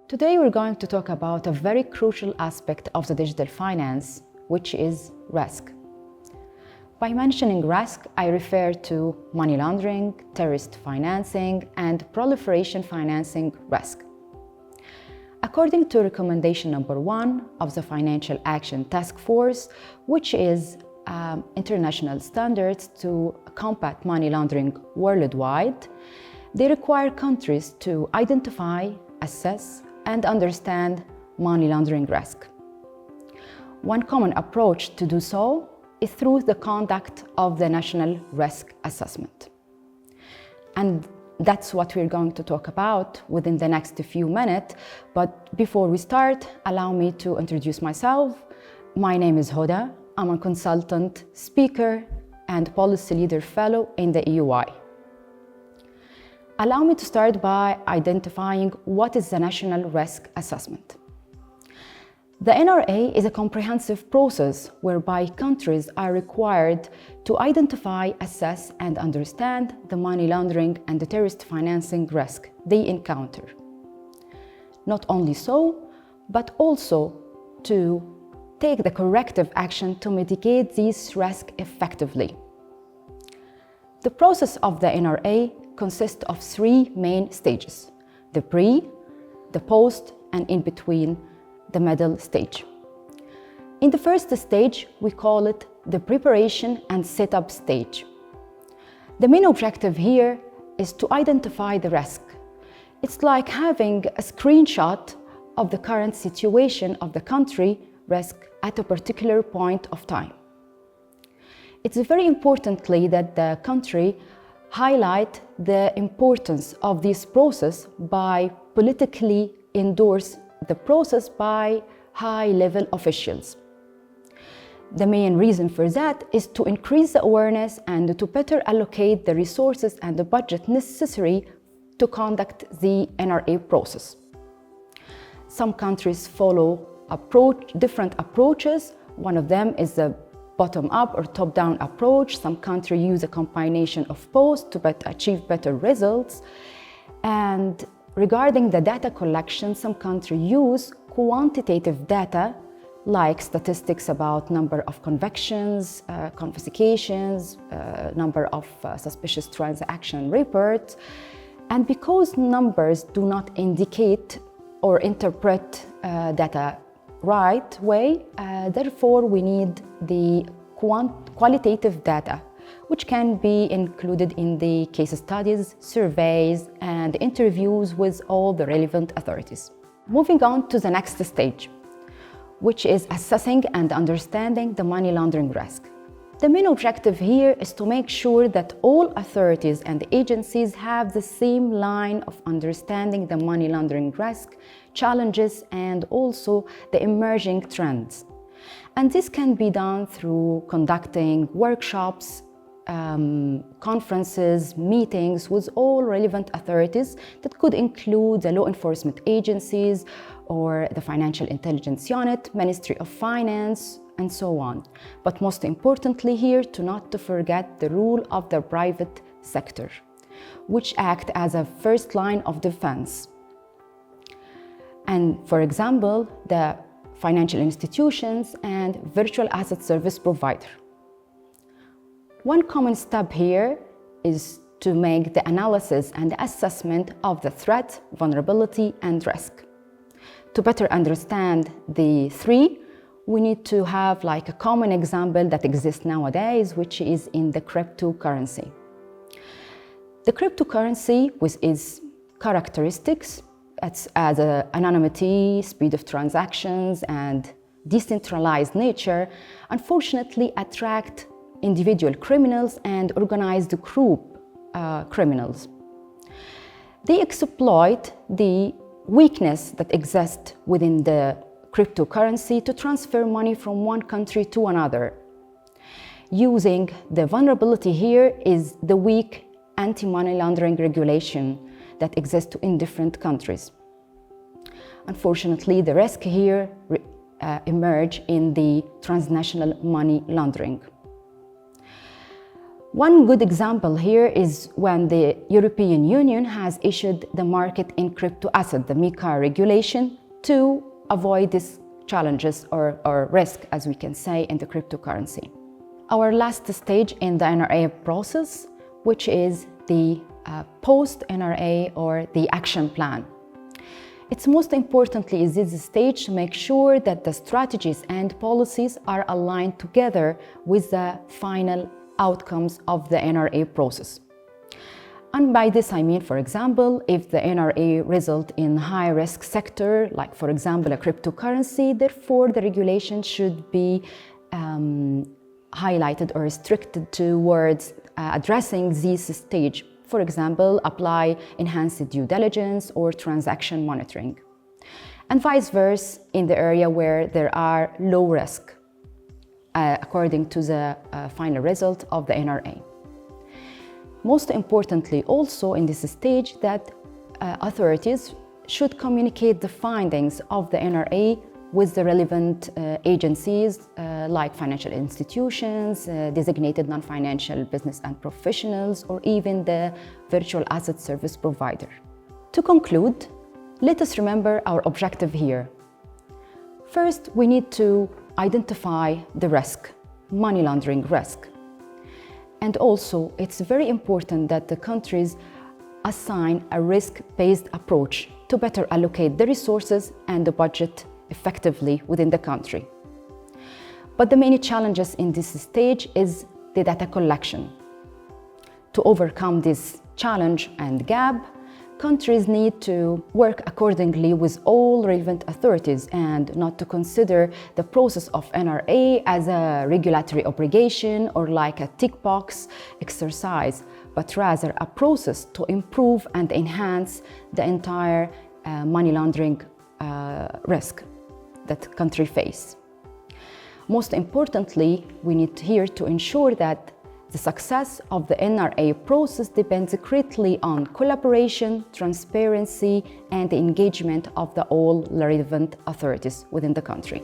Today we're going to talk about a very crucial aspect of the digital finance, which is risk. By mentioning risk, I refer to money laundering, terrorist financing, and proliferation financing risk. According to recommendation number 1 of the Financial Action Task Force, which is international standards to combat money laundering worldwide, they require countries to identify, assess, and understand money laundering risk. One common approach to do so is through the conduct of the national risk assessment. And that's what we're going to talk about within the next few minutes. But before we start, allow me to introduce myself. My name is Huda. I'm a consultant, speaker, and policy leader fellow in the EUI. Allow me to start by identifying what is the national risk assessment. The NRA is a comprehensive process whereby countries are required to identify, assess, and understand the money laundering and the terrorist financing risk they encounter. Not only so, but also to take the corrective action to mitigate these risks effectively. The process of the NRA consists of 3 main stages: the pre, the post, and in between, the middle stage. In the first stage, we call it the preparation and setup stage. The main objective here is to identify the risk. It's like having a screenshot of the current situation of the country risk at a particular point of time. It's very importantly that the country highlight the importance of this process by politically endorse the process by high-level officials. The main reason for that is to increase the awareness and to better allocate the resources and the budget necessary to conduct the NRA process. Some countries follow different approaches. One of them is the bottom-up or top-down approach. Some countries use a combination of both to achieve better results. And regarding the data collection, some countries use quantitative data like statistics about number of convictions, confiscations, number of suspicious transaction reports. And because numbers do not indicate or interpret data right way, therefore we need the qualitative data, which can be included in the case studies, surveys, and interviews with all the relevant authorities. Moving on to the next stage, which is assessing and understanding the money laundering risk. The main objective here is to make sure that all authorities and agencies have the same line of understanding the money laundering risk, challenges, and also the emerging trends. And this can be done through conducting workshops, conferences, meetings with all relevant authorities that could include the law enforcement agencies or the Financial Intelligence Unit, Ministry of Finance, and so on. But most importantly here, not to forget the role of the private sector, which act as a first line of defense. And for example, the financial institutions and virtual asset service provider. One common step here is to make the analysis and assessment of the threat, vulnerability, and risk. To better understand the 3, we need to have like a common example that exists nowadays, which is in the cryptocurrency. The cryptocurrency with its characteristics, as anonymity, speed of transactions, and decentralized nature, unfortunately attract individual criminals and organized group criminals. They exploit the weakness that exists within the cryptocurrency to transfer money from one country to another. Using the vulnerability here is the weak anti-money laundering regulation that exists in different countries. Unfortunately, the risk here emerge in the transnational money laundering. One good example here is when the European Union has issued the market in crypto asset, the MiCA regulation, to avoid these challenges or risk, as we can say, in the cryptocurrency. Our last stage in the NRA process, which is the post-NRA or the action plan. It's most importantly is this stage to make sure that the strategies and policies are aligned together with the final outcomes of the NRA process. And by this I mean, for example, if the NRA result in high-risk sector, like for example a cryptocurrency, therefore the regulation should be highlighted or restricted towards addressing this stage. For example, apply enhanced due diligence or transaction monitoring. And vice versa in the area where there are low risk, according to the final result of the NRA. Most importantly also in this stage that authorities should communicate the findings of the NRA with the relevant agencies like financial institutions, designated non-financial business and professionals, or even the virtual asset service provider. To conclude, let us remember our objective here. First, we need to identify the risk, money laundering risk. And also, it's very important that the countries assign a risk-based approach to better allocate the resources and the budget effectively within the country. But the main challenges in this stage is the data collection. To overcome this challenge and gap, countries need to work accordingly with all relevant authorities and not to consider the process of NRA as a regulatory obligation or like a tick box exercise, but rather a process to improve and enhance the entire money laundering risk that country face. Most importantly, we need here to ensure that the success of the NRA process depends greatly on collaboration, transparency, and the engagement of all relevant authorities within the country.